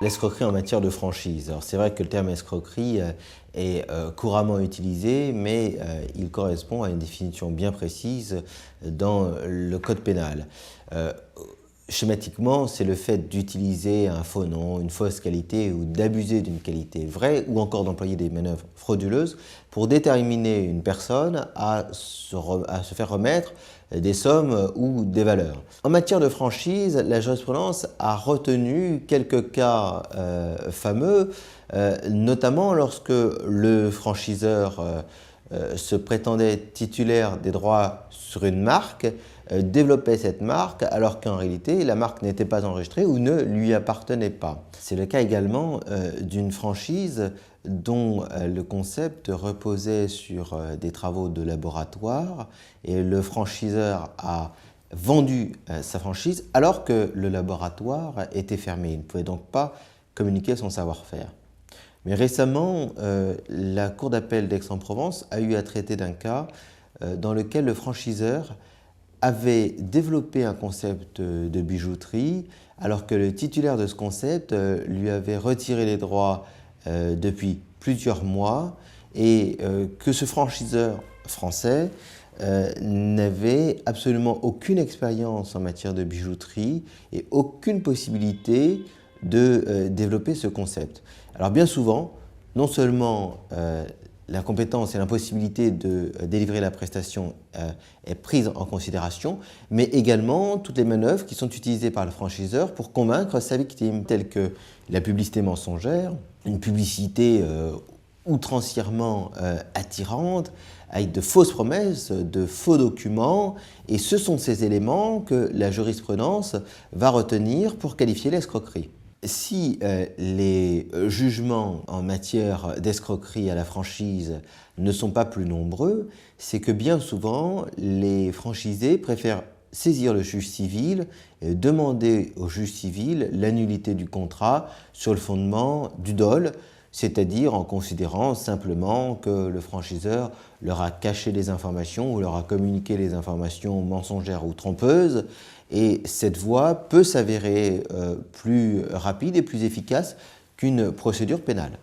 L'escroquerie en matière de franchise. Alors c'est vrai que le terme escroquerie est couramment utilisé, mais il correspond à une définition bien précise dans le code pénal. Schématiquement, c'est le fait d'utiliser un faux nom, une fausse qualité ou d'abuser d'une qualité vraie ou encore d'employer des manœuvres frauduleuses pour déterminer une personne à se faire remettre des sommes ou des valeurs. En matière de franchise, la jurisprudence a retenu quelques cas fameux, notamment lorsque le franchiseur se prétendait titulaire des droits sur une marque, développait cette marque alors qu'en réalité la marque n'était pas enregistrée ou ne lui appartenait pas. C'est le cas également d'une franchise dont le concept reposait sur des travaux de laboratoire et le franchiseur a vendu sa franchise alors que le laboratoire était fermé. Il ne pouvait donc pas communiquer son savoir-faire. Mais récemment, la Cour d'appel d'Aix-en-Provence a eu à traiter d'un cas dans lequel le franchiseur avait développé un concept de bijouterie alors que le titulaire de ce concept lui avait retiré les droits depuis plusieurs mois et que ce franchiseur français n'avait absolument aucune expérience en matière de bijouterie et aucune possibilité de développer ce concept. Alors bien souvent, non seulement la compétence et l'impossibilité de délivrer la prestation est prise en considération, mais également toutes les manœuvres qui sont utilisées par le franchiseur pour convaincre sa victime, telles que la publicité mensongère, une publicité outrancièrement attirante, avec de fausses promesses, de faux documents, et ce sont ces éléments que la jurisprudence va retenir pour qualifier l'escroquerie. Si les jugements en matière d'escroquerie à la franchise ne sont pas plus nombreux, c'est que bien souvent, les franchisés préfèrent saisir le juge civil et demander au juge civil la nullité du contrat sur le fondement du dol, c'est-à-dire en considérant simplement que le franchiseur leur a caché des informations ou leur a communiqué des informations mensongères ou trompeuses. Et cette voie peut s'avérer plus rapide et plus efficace qu'une procédure pénale.